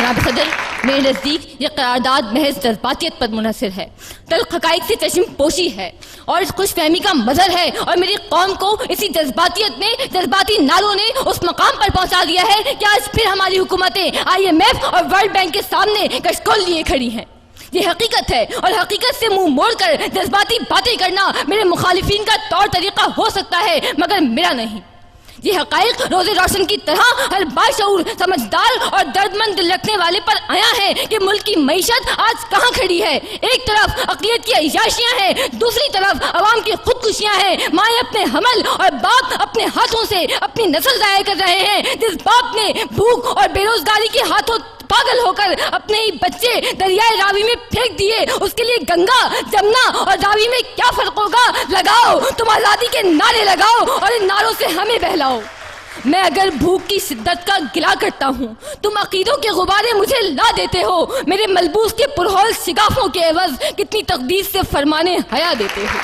جناب صدر، میرے نزدیک یہ قرارداد محض جذباتیت پر منحصر ہے، تلخ حقائق سے چشم پوشی ہے اور خوش فہمی کا مظہر ہے، اور میری قوم کو اسی جذباتیت میں جذباتی نعروں نے اس مقام پر پہنچا دیا ہے کہ آج پھر ہماری حکومتیں IMF اور ورلڈ بینک کے سامنے کشکول لیے کھڑی ہیں۔ یہ حقیقت ہے، اور حقیقت سے منہ موڑ کر جذباتی باتیں کرنا میرے مخالفین کا طور طریقہ ہو سکتا ہے، مگر میرا نہیں۔ یہ حقائق روز روشن کی طرح ہر باشعور، سمجھدار اور درد مند دل رکھنے والے پر آیا ہے کہ ملک کی معیشت آج کہاں کھڑی ہے۔ ایک طرف اقلیت کی عیاشیاں ہیں، دوسری طرف عوام کی خودکشیاں ہیں۔ مائیں اپنے حمل اور باپ اپنے ہاتھوں سے اپنی نسل ضائع کر رہے ہیں۔ جس باپ نے بھوک اور بے روزگاری کے ہاتھوں پاگل ہو کر اپنے ہی بچے دریائے راوی میں پھینک دیے، اس کے لیے گنگا، جمنا اور راوی میں کیا فرق ہوگا؟ لگاؤ، تم آزادی کے نعرے لگاؤ اور ان نعروں سے ہمیں بہلاؤ۔ میں اگر بھوک کی شدت کا گلا کرتا ہوں، تم عقیدوں کے غبارے مجھے لا دیتے ہو، میرے ملبوس کے پرہول شگافوں کے عوض کتنی تقدیس سے فرمانے حیا دیتے ہو۔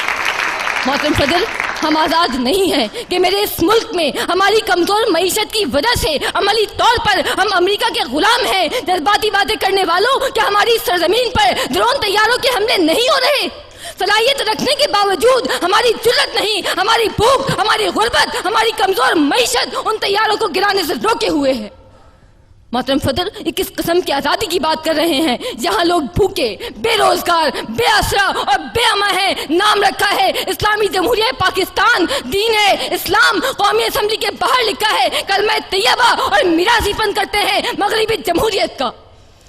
محترم صدر، ہم آزاد نہیں ہیں کہ میرے اس ملک میں ہماری کمزور معیشت کی وجہ سے عملی طور پر ہم امریکہ کے غلام ہیں۔ جذباتی باتیں کرنے والوں، کیا ہماری سرزمین پر ڈرون طیاروں کے حملے نہیں ہو رہے؟ صلاحیت رکھنے کے باوجود ہماری جرت نہیں، ہماری بھوک، ہماری غربت، ہماری کمزور معیشت ان طیاروں کو گرانے سے روکے ہوئے ہے۔ محترم صدر، یہ کس قسم کی آزادی کی بات کر رہے ہیں جہاں لوگ بھوکے، بے روزگار، بے آسرا اور بے اماں ہیں؟ نام رکھا ہے اسلامی جمہوریہ پاکستان، دین ہے اسلام، قومی اسمبلی کے باہر لکھا ہے کلمہ طیبہ اور میراثی فن کرتے ہیں مغربی جمہوریت کا۔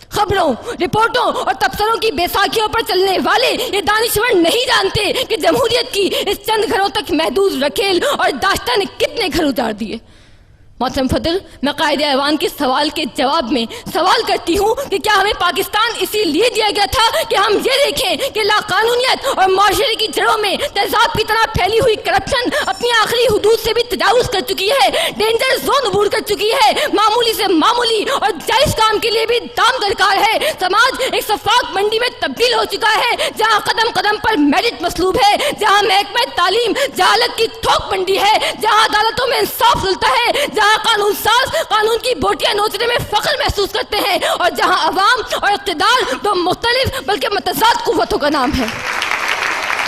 خبروں، رپورٹوں اور تبصروں کی بیساکھیوں پر چلنے والے یہ دانشور نہیں جانتے کہ جمہوریت کی اس چند گھروں تک محدود رکھیل اور داشتہ نے کتنے گھر اجاڑ دیے۔ محترم صدر، میں قائد ایوان کے سوال کے جواب میں سوال کرتی ہوں کہ کیا ہمیں پاکستان اسی لیے دیا گیا تھا کہ ہم یہ دیکھیں کہ لا قانونیت اور معاشرے کی جڑوں میں تیزاب کی طرح پھیلی ہوئی کرپشن اپنی آخری حدود سے بھی تجاوز کر چکی ہے، ڈینجر زون عبور کر چکی ہے، معمولی سے معمولی اور جائز کام کے لیے بھی دام درکار ہے۔ سماج ایک شفاف منڈی میں تبدیل ہو چکا ہے جہاں قدم قدم پر میرٹ مسلوب ہے، جہاں محکمہ تعلیم جہالت کی تھوک منڈی ہے، جہاں عدالتوں میں انصاف رلتا ہے، جہاں قانون ساز قانون کی بوٹیاں نوچنے میں فخر محسوس کرتے ہیں، اور جہاں عوام اور اقتدار دو مختلف بلکہ متضاد قوتوں کا نام ہے۔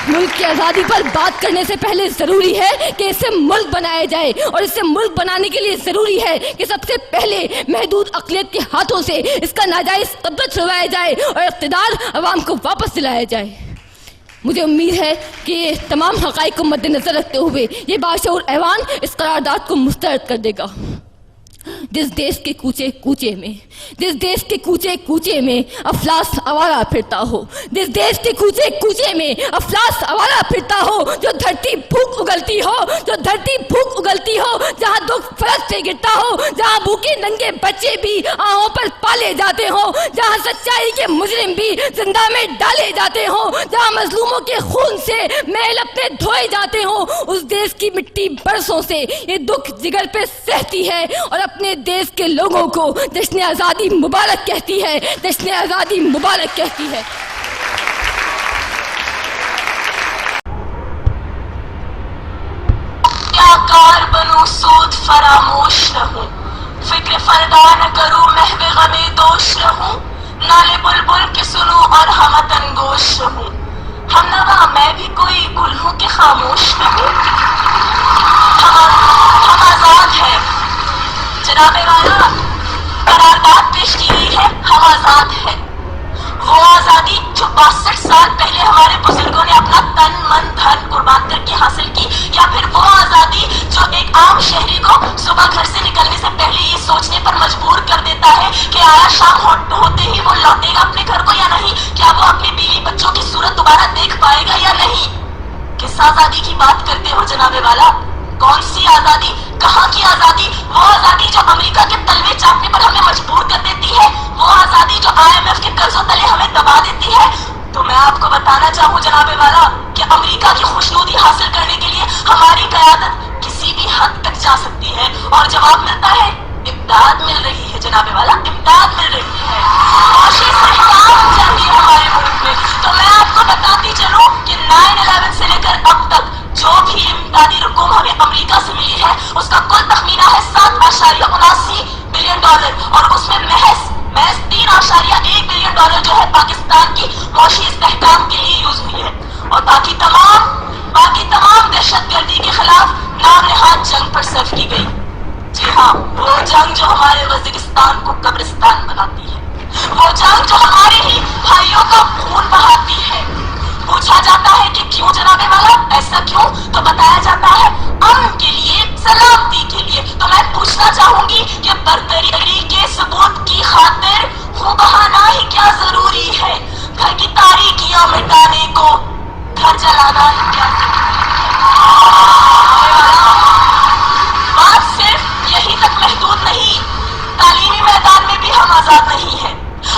ملک کی آزادی پر بات کرنے سے پہلے ضروری ہے کہ اسے ملک بنایا جائے، اور اسے ملک بنانے کے لیے ضروری ہے کہ سب سے پہلے محدود اقلیت کے ہاتھوں سے اس کا ناجائز قبضہ چھڑوایا جائے اور اقتدار عوام کو واپس دلایا جائے۔ مجھے امید ہے کہ تمام حقائق کو مد نظر رکھتے ہوئے یہ باشعور ایوان اس قرارداد کو مسترد کر دے گا۔ جس دیش کے کوچے کوچے میں، جس دیش کے کوچے کوچے میں افلاس آوارہ پھرتا ہو، جس دیش کے کوچے کوچے میں افلاس آوارہ پھرتا ہو، جو دھرتی بھوک اگلتی ہو، جو دھرتی بھوک اگلتی ہو، جہاں دکھ فرش سے گرتا ہو، جہاں بھوکے ننگے بچے بھی آہوں پر پالے جاتے ہوں، جہاں سچائی کے مجرم بھی زندہ میں ڈالے جاتے ہوں، جہاں مظلوموں کے خون سے محل اپنے دھوئے جاتے ہوں، اس دیش کی مٹی برسوں سے یہ دکھ جگر پہ سہتی ہے اور اپنے دیش کے لوگوں کو جشن آزادی مبارک کہتی ہے، جشن آزادی مبارک کہتی ہے۔ کیا کار بنوں سود فراموش رہوں، فکر فردا نہ کروں محو غم دوش رہوں، نالے بلبل کے سنوں اور ہمتن گوش رہوں، ہم نوا میں بھی کوئی گل ہوں کہ خاموش رہوں۔ ہم آزاد ہیں جناب والا، قرارداد پیش کی گئی ہے، ہم آزاد ہیں۔ وہ آزادی جو 62 سال پہلے ہمارے بزرگوں نے اپنا تن من دھن قربان کر کے حاصل کی، یا پھر وہ آزادی جو ایک عام شہری کو صبح گھر سے نکلنے سے پہلے یہ سوچنے پر مجبور کر دیتا ہے کہ آیا شام ہوتے ہی وہ لوٹے گا اپنے گھر کو یا نہیں، کیا وہ اپنی بیوی بچوں کی صورت دوبارہ دیکھ پائے گا یا نہیں۔ کس آزادی کی بات کرتے ہو جناب والا؟ کون سی آزادی؟ کہاں کی آزادی؟ وہ آزادی جو امریکہ کے تلوے چاپنے پر ہمیں مجبور کر دیتی ہے، وہ آزادی جو IMF کے قرضوں تلے ہمیں دبا دیتی ہے۔ تو میں آپ کو بتانا چاہوں جناب والا کہ امریکہ کی خوشنودی حاصل کرنے کے لیے ہماری قیادت کسی بھی حد تک جا سکتی ہے، اور جواب ملتا ہے امداد مل رہی ہے جناب والا، امداد مل رہی ہے، معاشی استحکام چاہیے ہمارے ملک میں۔ تو میں آپ کو بتاتی چلوں کہ 9/11 سے لے کر اب تک جو بھی امدادی رقم ہمیں امریکہ سے ملی ہے اس کا کل تخمینہ ہے $7.79 بلین، اور اس میں محض ڈالر جو ہے پاکستان کی معاشی استحکام کے لیے یوز ہوئی ہے، اور باقی تمام دہشت گردی کے خلاف نام نہاد جنگ پر صرف کی گئی. جی ہاں، وہ جنگ جو ہمارے وزیرستان کو قبرستان بناتی ہے، وہ جنگ جو ہمارے ہی بھائیوں کا خون بہاتی ہے. پوچھا جاتا ہے کہ کیوں جناب والا، ایسا کیوں؟ تو بتایا جاتا ہے امن کے لیے، سلامتی کے لیے. تو میں پوچھنا چاہوں گی کہ برتری کے ثبوت کی خاطر خون بہانا ہی کیا ضروری ہے؟ گھر کی تاریکیاں مٹانے کو گھر جلانا ہی کیا ضروری ہے؟ بات صرف یہی تک محدود نہیں، تعلیمی میدان میں بھی ہم آزاد نہیں ہیں.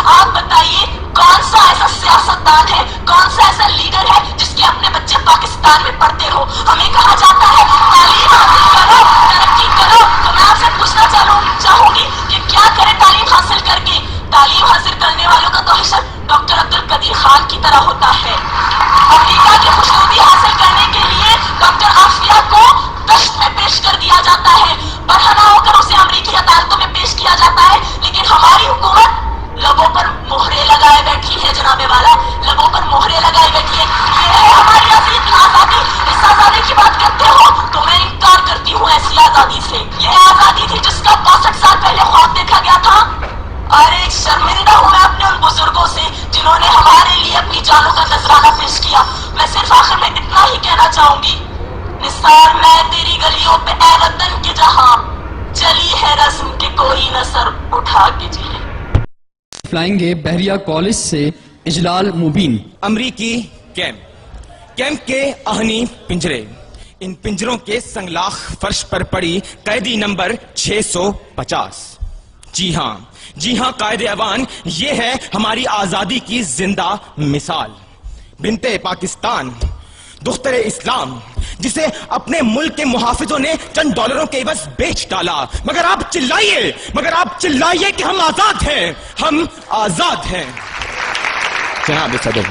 آپ بتائیے کون سا ایسا سیاستدان ہے، کون سا ایسا لیڈر ہے جس کے اپنے بچے پاکستان میں پڑھتے ہو؟ ہمیں کہا جاتا ہے تعلیم حاصل کرو، ترقی کرو. تو میں آپ سے پوچھنا چاہوں گی کہ کیا کرے تعلیم حاصل کر کے؟ تعلیم حاصل کرنے والوں کا تو حشر ڈاکٹر عبدالقدیر خان کی طرح ہوتا ہے. امریکہ کی خوشنودی حاصل کرنے کے لیے ڈاکٹر عافیہ کو دشت میں پیش کر دیا جاتا ہے، برہنہ ہو کر اسے امریکی عدالتوں میں پیش کیا جاتا ہے. لیکن ہماری حکومت لبوں پر مہرے لگائے بیٹھی ہے جناب والا، لبوں پر مہرے لگائے بیٹھی ہے. یہ ہے ہماری آزادی. اس آزادی کی بات کرتے ہو تو میں انکار کرتی ہوں ایسی آزادی سے. یہ آزادی تھی جس کا 62 سال پہلے خواب دیکھا گیا تھا. اور ایک شرمندہ ہوں میں اپنے ان بزرگوں سے جنہوں نے ہمارے لیے اپنی جانوں کا نذرانہ پیش کیا. میں صرف آخر میں اتنا ہی کہنا چاہوں گی، نثار میں تیری گلیوں پہ اے وطن کے جہاں چلی ہے رسم کے کوئی نہ سر اٹھا کے جیے. فلائیں گے بحریہ کالج سے اجلال مبین. امریکی کیمپ کے آہنی پنجرے، ان پنجروں کے سنگلاخ فرش پر پڑی قیدی نمبر 650. جی ہاں قائد ایوان، یہ ہے ہماری آزادی کی زندہ مثال. بنت پاکستان، دختر اسلام، جسے اپنے ملک کے محافظوں نے چند ڈالروں کے عوض بیچ ڈالا. مگر آپ چلائیے کہ ہم آزاد ہیں، ہم آزاد ہیں. جناب صدر،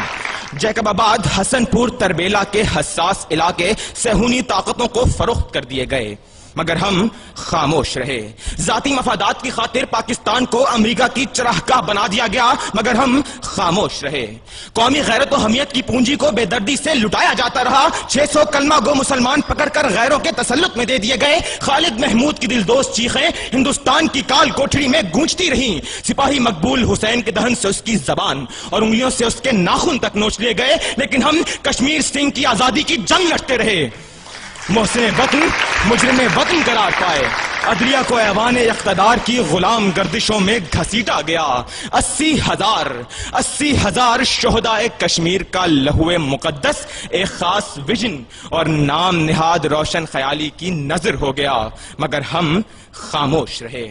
جیکب آباد، حسن پور، تربیلا کے حساس علاقے صہیونی طاقتوں کو فروخت کر دیے گئے، مگر ہم خاموش رہے. ذاتی مفادات کی خاطر پاکستان کو امریکہ کی چراگاہ بنا دیا گیا، مگر ہم خاموش رہے. قومی غیرت و حمیت کی پونجی کو بے دردی سے لٹایا جاتا رہا. 600 کلمہ گو مسلمان پکڑ کر غیروں کے تسلط میں دے دیے گئے. خالد محمود کی دلدوز چیخیں ہندوستان کی کال کوٹڑی میں گونجتی رہیں. سپاہی مقبول حسین کے دہن سے اس کی زبان اور انگلیوں سے اس کے ناخن تک نوچ لیے گئے، لیکن ہم کشمیر سنگھ کی آزادی کی جنگ لڑتے رہے. محسن وطن مجرم وطن قرار پائے. عدلیہ کو ایوان اقتدار کی غلام گردشوں میں گھسیٹا گیا. 80,000 شہدائے کشمیر کا لہو مقدس ایک خاص ویژن اور نام نہاد روشن خیالی کی نظر ہو گیا، مگر ہم خاموش رہے.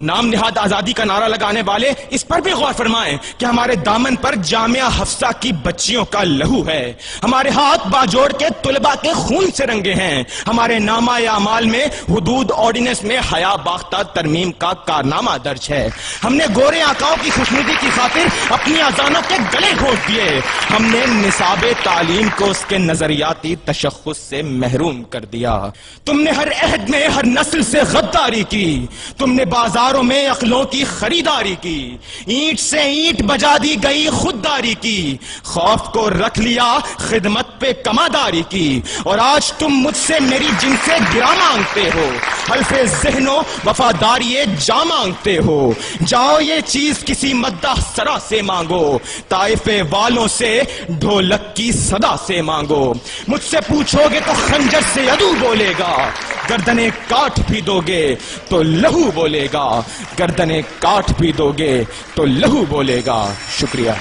نام نہاد آزادی کا نعرہ لگانے والے اس پر بھی غور فرمائیں کہ ہمارے دامن پر جامعہ حفصہ کی بچیوں کا لہو ہے. ہمارے ہاتھ باجوڑ کے طلباء کے خون سے رنگے ہیں. ہمارے نامہ اعمال میں حدود آرڈیننس میں حیا باختہ ترمیم کا کارنامہ درج ہے. ہم نے گورے آقاؤں کی خوشنودی کی خاطر اپنی اذانوں کے گلے گھونٹ دیے. ہم نے نصاب تعلیم کو اس کے نظریاتی تشخص سے محروم کر دیا. تم نے ہر عہد میں ہر نسل سے غداری کی. تم نے بازار میں عقلوں کی خریداری کی. اینٹ سے اینٹ بجا دی گئی خودداری کی. خوف کو رکھ لیا خدمت پہ کماداری کی. اور آج تم مجھ سے میری جن سے گرا مانگتے ہو. حلف ذہن و وفاداری جا مانگتے ہو. جاؤ یہ چیز کسی مدح سرا سے مانگو. طائفے والوں سے ڈھولک کی صدا سے مانگو. مجھ سے پوچھو گے تو خنجر سے عدو بولے گا. گردنیں کاٹ بھی دو گے تو لہو بولے گا. گردنیں کاٹ بھی دو گے تو لہو بولے گا. شکریہ.